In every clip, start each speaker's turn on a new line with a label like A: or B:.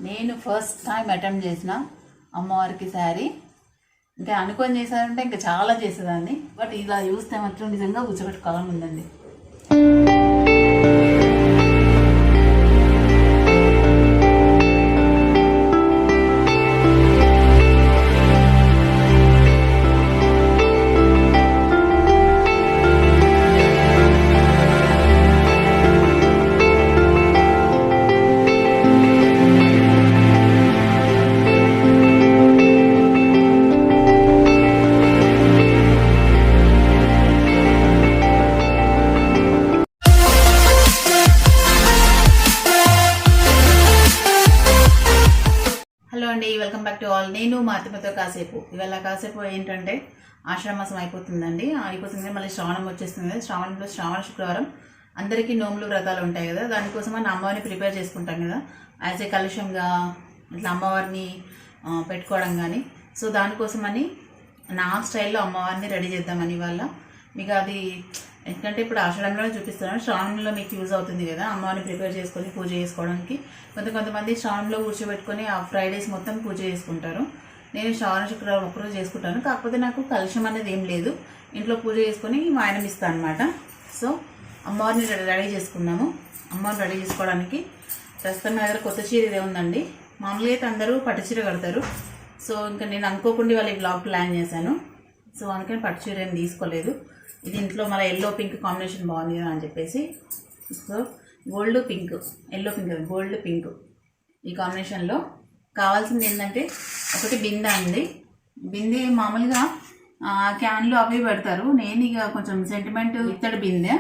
A: నేను first time attempt చేసిన అమ్మవారికి శారీ. ఇంకా అనుకొని చేశానంటే ఇంకా చాలా చేసేదాన్ని, బట్ ఇలా చూస్తే మాత్రం నిజంగా కూర్చోబెట్టుకోవాలని ఉందండి. హలో అండి, వెల్కమ్ బ్యాక్ టు ఆల్. నేను మా అత్తమ్మతో కాసేపు ఏంటంటే ఆషాఢ మాసం అయిపోతుందండి. మళ్ళీ శ్రావణం వచ్చేస్తుంది కదా. శ్రావణ శుక్రవారం అందరికీ నోములు వ్రతాలు ఉంటాయి కదా. దానికోసం మనం అమ్మవారిని ప్రిపేర్ చేసుకుంటాం కదా, యాజ్ ఏ కలుషంగా ఇట్లా అమ్మవారిని పెట్టుకోవడం కానీ. సో దానికోసమని నా స్టైల్లో అమ్మవారిని రెడీ చేద్దామని వాళ్ళ మీకు అది ఎందుకంటే ఇప్పుడు ఆషాఢంలోనే చూపిస్తున్నాను, శ్రావణంలో మీకు యూజ్ అవుతుంది కదా అమ్మవారిని ప్రిపేర్ చేసుకొని పూజ చేసుకోవడానికి. కొంతమంది శ్రావణంలో కూర్చోబెట్టుకొని ఆ ఫ్రైడేస్ మొత్తం పూజ చేసుకుంటారు. నేను శ్రావణ శుక్రవారం ఒక్కరోజు చేసుకుంటాను. కాకపోతే నాకు కలుషం అనేది ఏం లేదు, ఇంట్లో పూజ చేసుకొని వాయనం ఇస్తాను అనమాట. సో అమ్మవారిని రెడీ చేసుకున్నాము. అమ్మవారిని రెడీ చేసుకోవడానికి ప్రస్తుతం నా దగ్గర కొత్త చీర ఇదే ఉందండి. మామూలుగా అయితే అందరూ పట్టు చీర కడతారు. సో ఇంకా నేను అనుకోకుండా వాళ్ళ బ్లాగ్ ప్లాన్ చేశాను. సో అందుకని పట్టు చీర ఏం తీసుకోలేదు. ఇది ఇంట్లో మళ్ళీ ఎల్లో పింక్ కాంబినేషన్ బాగుంది కదా అని చెప్పేసి, so gold pink, yellow pink కదా, గోల్డ్ పింక్ ఈ కాంబినేషన్లో కావాల్సింది ఏంటంటే ఒకటి బిందె అండి. బిందె మామూలుగా క్యాన్లు అవి పెడతారు. నేను ఇక కొంచెం సెంటిమెంట్ ఇత్తడి బిందె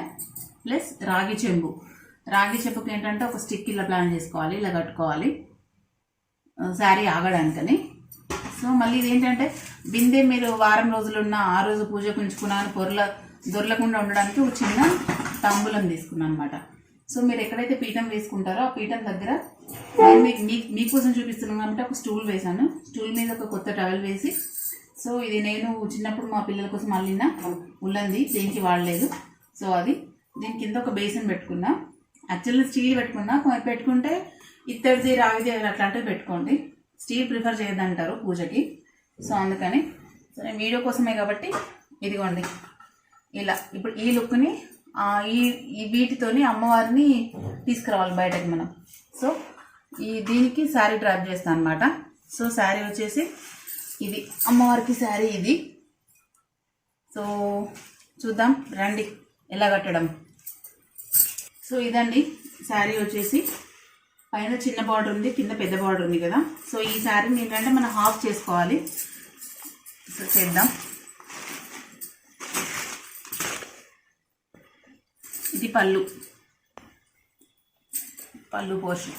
A: ప్లస్ రాగి చెంబుకి ఏంటంటే ఒక స్టిక్ ఇలా ప్లాన్ చేసుకోవాలి, ఇలా కట్టుకోవాలి శారీ ఆగడానికని. సో మళ్ళీ ఇది ఏంటంటే బిందె మీరు వారం రోజులున్న ఆ రోజు పూజకు ఉంచుకున్నాను దొరలకుండా ఉండడానికి ఒక చిన్న తాంబూలం తీసుకున్నాను అనమాట. సో మీరు ఎక్కడైతే పీఠం వేసుకుంటారో ఆ పీఠం దగ్గర మీకోసం చూపిస్తున్నాను కాబట్టి ఒక స్టూల్ వేసాను. స్టూల్ మీద ఒక కొత్త టవల్ వేసి, సో ఇది నేను చిన్నప్పుడు మా పిల్లల కోసం అల్లిన ఉల్లంది, దేనికి వాడలేదు. సో అది దీని కింద ఒక బేసిన్ పెట్టుకున్నా. యాక్చువల్లీ స్టీల్ పెట్టుకుంటే ఇత్తడిది రాగిది అట్లాంటివి పెట్టుకోండి. స్టీల్ ప్రిఫర్ చేయొద్దంటారు పూజకి. సో అందుకని సరే వీడియో కోసమే కాబట్టి ఇదిగోండి ఇలా. ఇప్పుడు ఈ లుక్ని ఈ వీటితోని అమ్మవారిని తీసుకురావాలి బయటకి మనం. సో దీనికి శారీ డ్రాప్ చేస్తాను అనమాట. సో శారీ వచ్చేసి ఇది అమ్మవారికి శారీ ఇది. సో చూద్దాం రండి ఎలా కట్టడం. సో ఇదండి శారీ వచ్చేసి పైన చిన్న బార్డర్ ఉంది, కింద పెద్ద బార్డర్ ఉంది కదా. సో ఈ శారీని ఏంటంటే మనం హాఫ్ చేసుకోవాలి. సో చేద్దాం. ఇది పళ్ళు పోర్షన్.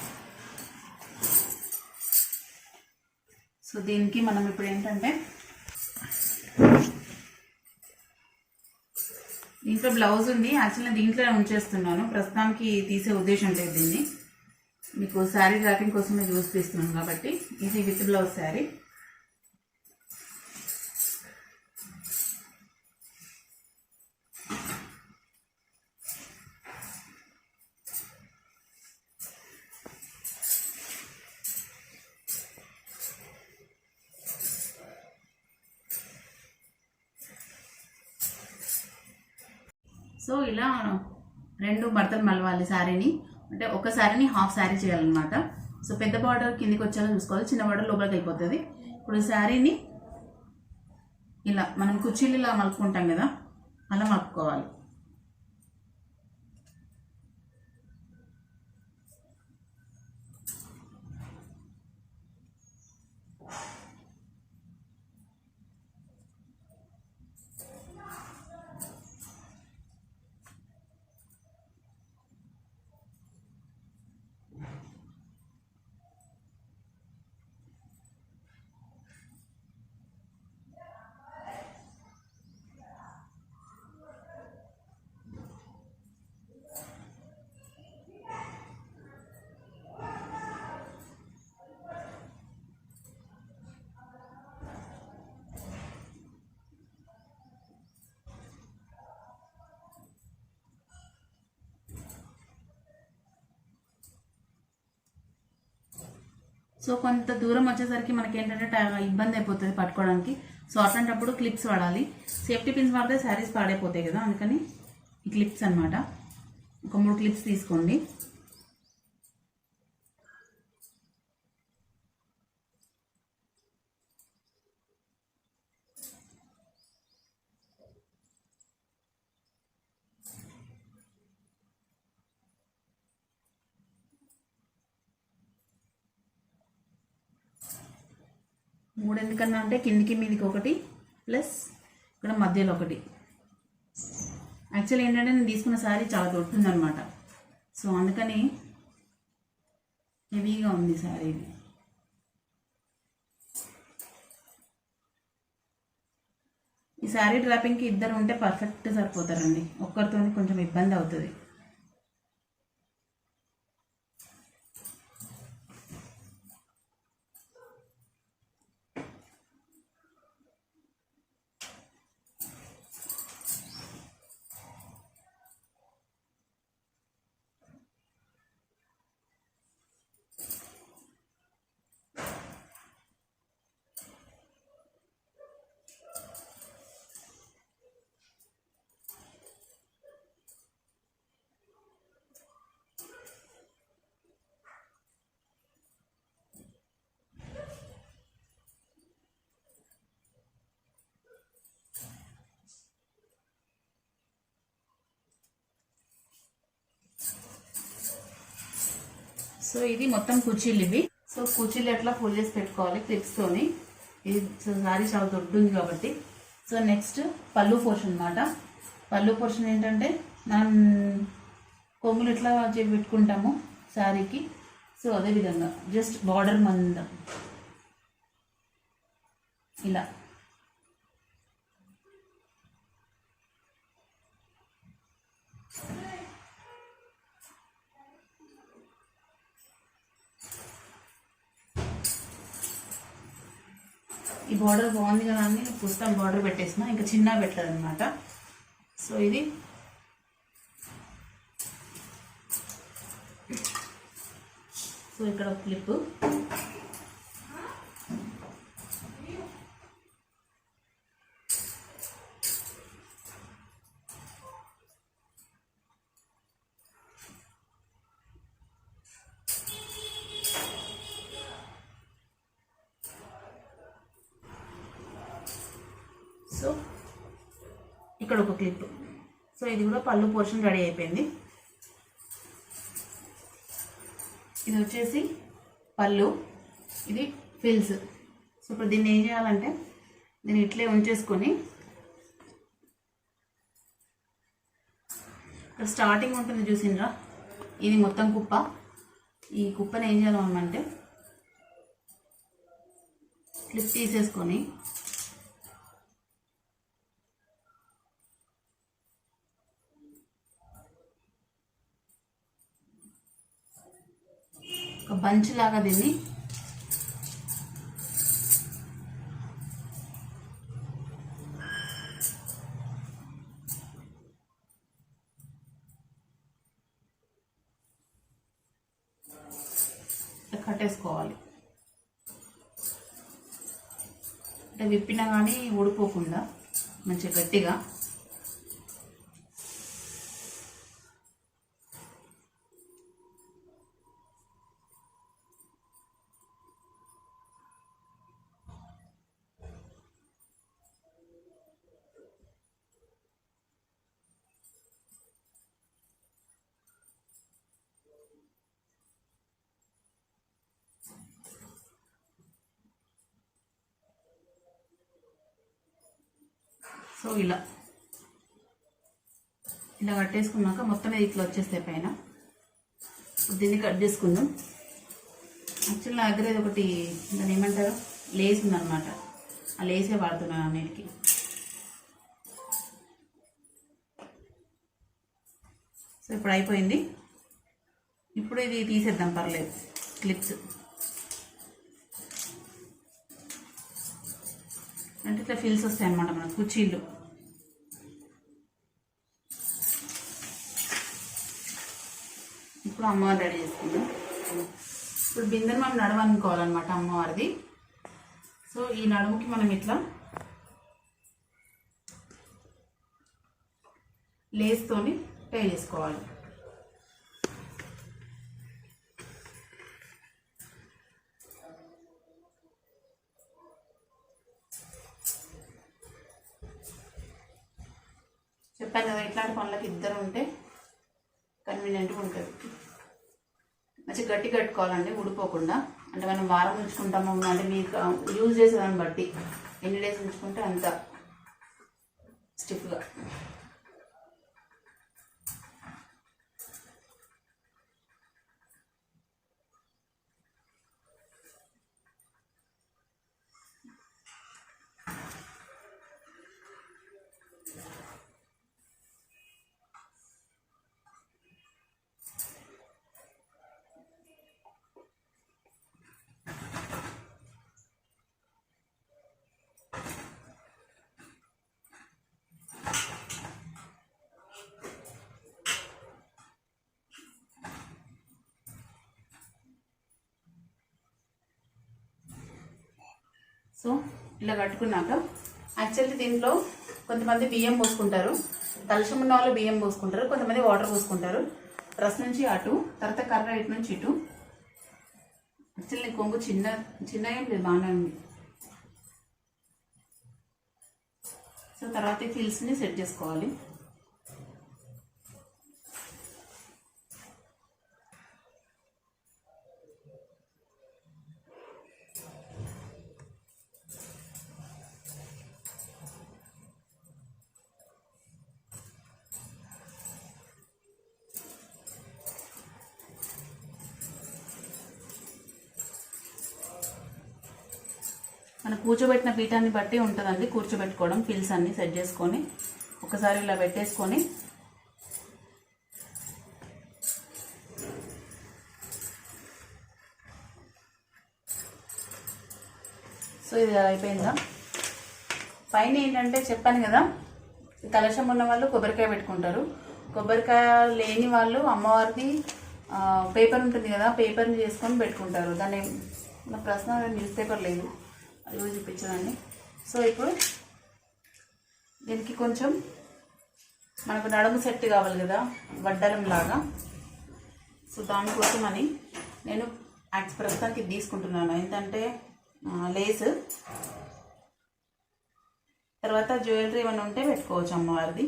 A: సో దీనికి మనం ఇప్పుడు ఏంటంటే దీంట్లో బ్లౌజ్ ఉంది. యాక్చువల్లీ దీంట్లో ఉంచేస్తున్నాను, ప్రస్తుతానికి తీసే ఉద్దేశం లేదు. దీన్ని మీకు శారీ డ్రాపింగ్ కోసమే చూపిస్తున్నాను కాబట్టి. ఇది విత్ బ్లౌజ్ శారీ. సో ఇలా రెండు మడతలు మలవాలి శారీని, అంటే ఒక శారీని హాఫ్ శారీ చేయాలన్నమాట. సో పెద్ద బార్డర్ కిందికి వచ్చేలా చూసుకోవాలి, చిన్న బార్డర్ లోపలికి వెళ్ళిపోతుంది. ఇప్పుడు శారీని ఇలా మనం కుర్చీలు ఇలా మలుపుకుంటాం కదా, అలా మలుపుకోవాలి. సో కొంత దూరం వచ్చేసరికి మనకి ఏంటంటే ఇబ్బంది అయిపోతుంది పట్టుకోవడానికి. సో అట్లాంటప్పుడు క్లిప్స్ వాడాలి. సేఫ్టీ పిన్స్ వాడితే శారీస్ పాడైపోతాయి కదా, అందుకని ఈ క్లిప్స్ అనమాట. ఒక 3 క్లిప్స్ తీసుకోండి. మూడు ఎందుకన్నా అంటే కిందికి మీదికి ఒకటి ప్లస్ ఇక్కడ మధ్యలో ఒకటి. యాక్చువల్లీ ఏంటంటే నేను తీసుకున్న శారీ చాలా దొరుకుతుందనమాట. సో అందుకని హెవీగా ఉంది శారీ. ఈ శారీ డ్రాపింగ్కి ఇద్దరు ఉంటే పర్ఫెక్ట్ సరిపోతారండి, ఒక్కరితో కొంచెం ఇబ్బంది అవుతుంది. సో ఇది మొత్తం కుర్చీలు ఇవి. సో కుర్చీలు ఎట్లా ఫుల్ చేసి పెట్టుకోవాలి క్లిప్స్తోని. ఇది సారీ చాలా దొడ్డుంది కాబట్టి. సో నెక్స్ట్ పళ్ళు పోర్షన్ అనమాట. పళ్ళు పోర్షన్ ఏంటంటే మనం కొంగులు ఎట్లా పెట్టుకుంటాము శారీకి, సో అదేవిధంగా జస్ట్ బార్డర్ మందం ఇలా. ఈ బార్డర్ బాగుంది కదా అని పుస్తకం బార్డర్ పెట్టేసిన, ఇంకా చిన్న పెట్టలేదు అనమాట. సో ఇది సో ఇక్కడ ఒక క్లిప్, సో ఇక్కడ ఒక క్లిప్. సో ఇది కూడా పళ్ళు పోర్షన్ రెడీ అయిపోయింది. ఇది వచ్చేసి పళ్ళు, ఇది ఫిల్స్. సో ఇప్పుడు దీన్ని ఏం చేయాలంటే దీన్ని ఇట్లే ఉంచేసుకొని ఇక్కడ స్టార్టింగ్ ఉంటుంది చూసిండ్రా, ఇది మొత్తం కుప్ప. ఈ కుప్పని ఏం చేయాలంటే క్లిప్ తీసేసుకొని ఒక బంచ్ లాగా దీన్ని కట్టేసుకోవాలి. అంటే విప్పినా కానీ ఊడిపోకుండా మంచిగా గట్టిగా. సో ఇలా కట్టేసుకున్నాక మొత్తం ఇట్లా వచ్చేస్తే పైన దీన్ని కట్ చేసుకుందాం. యాక్చువల్ నా దగ్గర ఒకటి దాన్ని ఏమంటారు లేస్ ఉందన్నమాట, ఆ లేసే వాడుతున్నాను అన్నిటికి. సో ఇప్పుడు అయిపోయింది. ఇప్పుడు ఇది తీసేద్దాం, పర్లేదు. క్లిప్స్ అంటే ఇట్లా ఫిల్స్ వస్తాయి అన్నమాట మన కుర్చీలు. ఇప్పుడు అమ్మవారు రెడీ చేసుకుందాం. సో ఇప్పుడు బిందెని మనం నడుము అనుకోవాలన్నమాట అమ్మవారిది. సో ఈ నడుముకి మనం ఇట్లా లేస్తోని టై చేసుకోవాలి. చెప్పాను కదా, ఇట్లాంటి పనులకి ఇద్దరు ఉంటే కన్వీనియంట్గా ఉంటుంది. మంచిగా గట్టి కట్టుకోవాలండి, ఊడిపోకుండా. అంటే మనం వారం ఉంచుకుంటాము అంటే మీకు యూజ్ చేసేదాన్ని బట్టి ఎన్ని డేస్ ఉంచుకుంటే అంత స్టిఫ్గా. సో ఇలా కట్టుకున్నాక యాక్చువల్లీ దీంట్లో కొంతమంది బియ్యం పోసుకుంటారు, కలుషం ఉన్న వాళ్ళు బియ్యం పోసుకుంటారు, కొంతమంది వాటర్ పోసుకుంటారు. డ్రెస్ నుంచి అటు, తర్వాత కర్ర ఇటు నుంచి ఇటు. యాక్చువల్లీ కొంగు చిన్న ఏం లేదు, బాగానే ఉంది. సో తర్వాత ఈ ఫిల్స్ని సెట్ చేసుకోవాలి. మన కూర్చోబెట్టిన పీఠాన్ని బట్టి ఉంటుందండి కూర్చోబెట్టుకోవడం. ఫిల్స్ అన్ని సెట్ చేసుకొని ఒకసారి ఇలా పెట్టేసుకొని సో ఇది అయిపోయిందా. పైన ఏంటంటే చెప్పాను కదా, కలశం ఉన్న వాళ్ళు కొబ్బరికాయ పెట్టుకుంటారు, కొబ్బరికాయ లేని వాళ్ళు అమ్మవారిది పేపర్ ఉంటుంది కదా, పేపర్ని చేసుకొని పెట్టుకుంటారు. దాన్ని నా ప్రశ్న న్యూస్ పేపర్ లేదు, అది కూడా చూపించదండి. సో ఇప్పుడు దీనికి కొంచెం మనకు నడుము సెట్ కావాలి కదా, వడ్డలం లాగా. సో దానికోసం అని నేను ప్రస్తుతానికి తీసుకుంటున్నాను. ఏంటంటే లేస్, తర్వాత జ్యువెలరీ ఏమైనా ఉంటే పెట్టుకోవచ్చు అమ్మవారిది.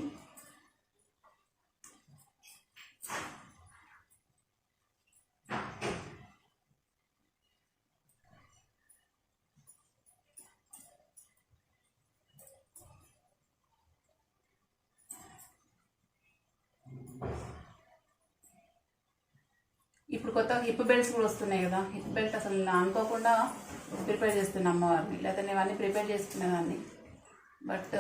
A: ఇప్పుడు కొత్త హిప్ బెల్ట్స్ కూడా వస్తున్నాయి కదా, హిప్ బెల్ట్ అసలు అనుకోకుండా ప్రిపేర్ చేస్తున్నా అమ్మవారిని, లేకపోతే నేను అన్నీ ప్రిపేర్ చేసుకునేదాన్ని. బట్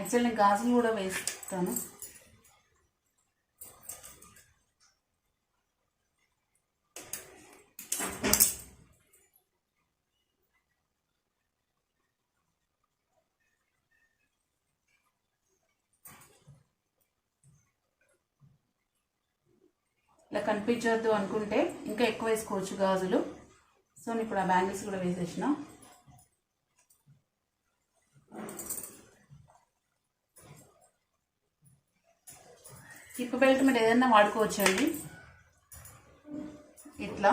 A: యాక్చువల్ నేను గాజులు కూడా వేస్తాను. ఇలా కనిపించవద్దు అనుకుంటే ఇంకా ఎక్కువ వేసుకోవచ్చు గాజులు. సో నేను ఇప్పుడు ఆ బ్యాంగిల్స్ కూడా వేసేసిన. హిప్ బెల్ట్ మీరు ఏదైనా వాడుకోవచ్చండి. ఇట్లా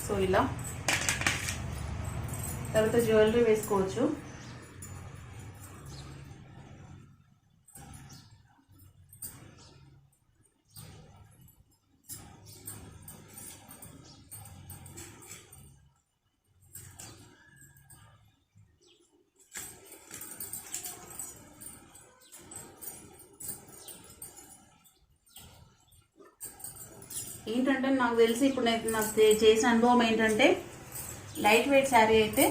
A: సో ఇలా తర్వాత జ్యువెలరీ వేసుకోవచ్చు. ఏంటంటే నాకు తెలిసి ఇప్పుడు నాకు చేసిన అనుభవం ఏంటంటే లైట్ వెయిట్ శారీ అయితే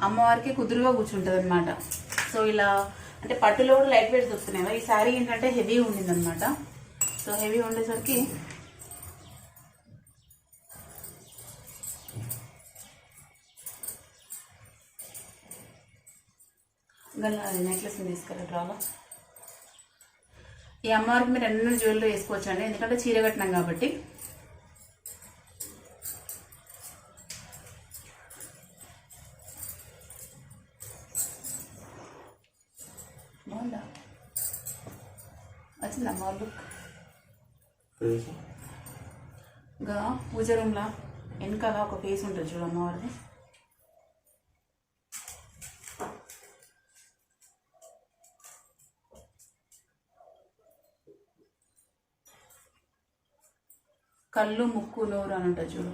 A: అమ్మవారికి కుదురుగా కూర్చుంటుంది అనమాట. సో ఇలా అంటే పట్టులో కూడా లైట్ వెయిట్ దొరుకుతున్నాయి కదా, ఈ శారీ ఏంటంటే హెవీ ఉండింది అనమాట. సో హెవీ ఉండేసరికి నెక్లెస్ తీసుకురా డ్రాలో. ఈ అమ్మవారికి మీరు అన్ని జ్యువెలరీ వేసుకోవచ్చు అండి, ఎందుకంటే చీర కట్టినాం కాబట్టి. బాగుందా? వచ్చింది అమ్మవారి లుక్. ఇంకా పూజ రూమ్లా వెనకాల ఒక ఫేస్ ఉంటుంది చూడు అమ్మవారిది. కళ్ళు ముక్కు నోరు అని ఉంటుంది చూడు.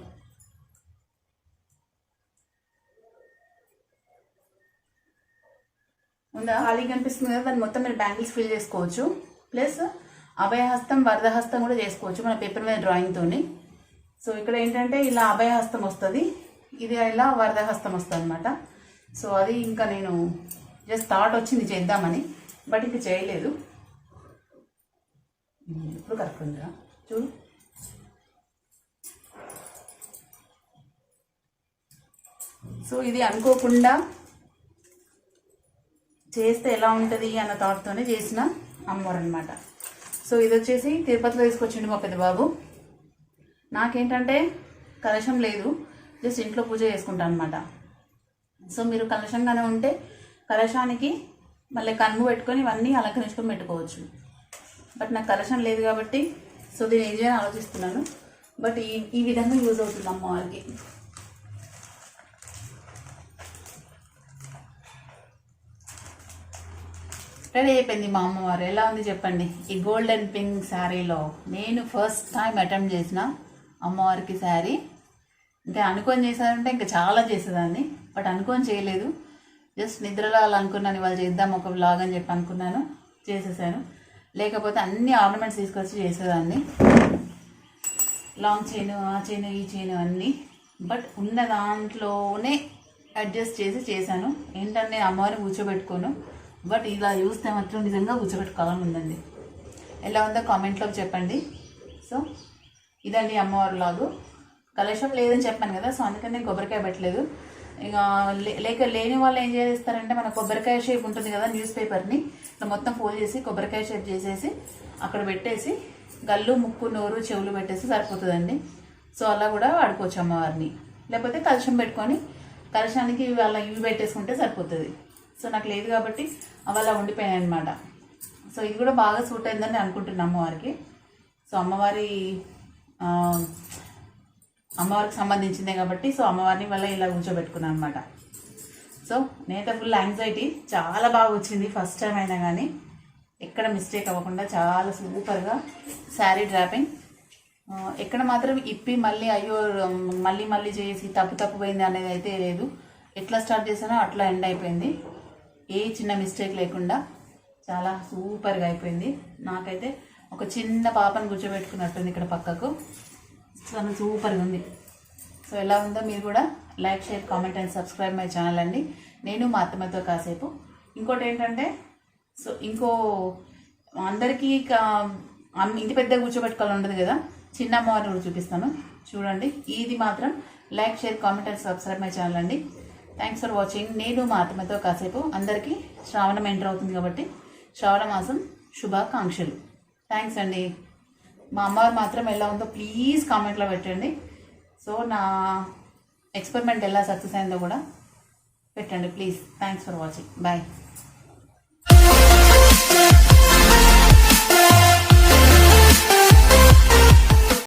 A: ఉందా? ఖాళీగా కనిపిస్తుంది కదా, దాన్ని మొత్తం మీరు బ్యాంగిల్స్ ఫిల్ చేసుకోవచ్చు. ప్లస్ అభయహస్తం వరదహస్తం కూడా చేసుకోవచ్చు మన పేపర్ మీద డ్రాయింగ్తోని. సో ఇక్కడ ఏంటంటే ఇలా అభయహస్తం వస్తుంది, ఇది ఇలా వరదహస్తం వస్తుంది అనమాట. సో అది ఇంకా నేను జస్ట్ థాట్ వచ్చింది చేద్దామని, బట్ ఇంకా చేయలేదు. ఇప్పుడు కరెక్ట్ ఉందా చూడు. సో ఇది అనుకోకుండా చేస్తే ఎలా ఉంటుంది అన్న థాట్తోనే చేసిన అమ్మవారు అనమాట. సో ఇది వచ్చేసి తిరుపతిలో తీసుకొచ్చిండు మా పెద్ద బాబు. నాకేంటంటే కలశం లేదు, జస్ట్ ఇంట్లో పూజ చేసుకుంటాను అనమాట. సో మీరు కలశంగానే ఉంటే కలశానికి మళ్ళీ కన్ను పెట్టుకొని ఇవన్నీ అలంకరించుకొని పెట్టుకోవచ్చు. బట్ నాకు కలశం లేదు కాబట్టి సో దీన్ని ఏం చేయాలని ఆలోచిస్తున్నాను. బట్ ఈ విధంగా యూజ్ అవుతుంది అమ్మవారికి. రెడీ అయిపోయింది మా అమ్మవారు. ఎలా ఉంది చెప్పండి. ఈ గోల్డెన్ పింక్ శారీలో నేను ఫస్ట్ టైం అటెంప్ట్ చేసిన అమ్మవారికి శారీ. ఇంకా అనుకొని చేశానంటే ఇంకా చాలా చేసేదాన్ని, బట్ అనుకొని చేయలేదు. జస్ట్ నిద్రలో అలా అనుకున్నాను, ఇవాళ చేద్దాం ఒక వ్లాగ్ అని చెప్పి అనుకున్నాను, చేసేసాను. లేకపోతే అన్ని ఆర్నమెంట్స్ తీసుకొచ్చి చేసేదాన్ని, లాంగ్ చైన్, ఆ చైన్, ఈ చైన్ అన్నీ. బట్ ఉన్న దాంట్లోనే అడ్జస్ట్ చేసి చేశాను. ఏంటంటే అమ్మవారిని కూర్చోబెట్టుకోను, బట్ ఇలా చూస్తే మాత్రం నిజంగా కూర్చోబెట్టుకోవాలని ఉందండి. ఎలా ఉందో కామెంట్లో చెప్పండి. సో ఇదండి అమ్మవారి లాగు. కలశం లేదని చెప్పాను కదా, సో అందుకని నేను కొబ్బరికాయ పెట్టలేదు. ఇక లేని వాళ్ళు ఏం చేస్తారంటే మన కొబ్బరికాయ షేప్ ఉంటుంది కదా, న్యూస్ పేపర్ని ఇట్లా మొత్తం ఫోల్డ్ చేసి కొబ్బరికాయ షేప్ చేసేసి అక్కడ పెట్టేసి గల్లు ముక్కు నోరు చెవులు పెట్టేసి సరిపోతుందండి. సో అలా కూడా వాడుకోవచ్చు అమ్మవారిని. లేకపోతే కలశం పెట్టుకొని కలశానికి అలా ఇవి పెట్టేసుకుంటే సరిపోతుంది. సో నాకు లేదు కాబట్టి అవి అలా ఉండిపోయాయి అనమాట. సో ఇది కూడా బాగా సూట్ అయిందని అనుకుంటున్నాను అమ్మవారికి. సో అమ్మవారికి సంబంధించిందే కాబట్టి సో అమ్మవారిని వల్ల ఇలా కూర్చోబెట్టుకున్నాను అనమాట. సో నేనైతే ఫుల్ యాంగ్జైటీ, చాలా బాగా వచ్చింది ఫస్ట్ టైం అయినా కానీ ఎక్కడ మిస్టేక్ అవ్వకుండా చాలా సూపర్గా శారీ డ్రాపింగ్. ఎక్కడ మాత్రం ఇప్పి మళ్ళీ అయ్యో మళ్ళీ చేసి తప్పు పోయింది అనేది అయితే లేదు. ఎట్లా స్టార్ట్ చేసానో అట్లా ఎండ్ అయిపోయింది, ఏ చిన్న మిస్టేక్ లేకుండా చాలా సూపర్గా అయిపోయింది. నాకైతే ఒక చిన్న పాపను కూర్చోబెట్టుకున్నట్టుంది ఇక్కడ పక్కకు. చాలా సూపర్గా ఉంది. సో ఎలా ఉందో మీరు కూడా like, share, comment and subscribe my channel అండి. నేను మా అత్తమ్మతో కాసేపు. ఇంకోటి ఏంటంటే సో అందరికీ ఇంటి పెద్ద కూర్చోబెట్టుకోవాలని ఉండదు కదా, చిన్న అమ్మవారిని కూడా చూపిస్తాను చూడండి. ఇది మాత్రం like, share, comment and subscribe my channel అండి. Thanks for watching. నేను మా అత్తమ్మతో కాసేపు. అందరికీ శ్రావణం ఎంటర్ అవుతుంది కాబట్టి శ్రావణ మాసం శుభాకాంక్షలు. థ్యాంక్స్ అండి. మా అమ్మవారు మాత్రం ఎలా ఉందో ప్లీజ్ కామెంట్లో పెట్టండి. సో నా ఎక్స్పెరిమెంట్ ఎలా సక్సెస్ అయిందో కూడా పెట్టండి please. Thanks for watching. Bye.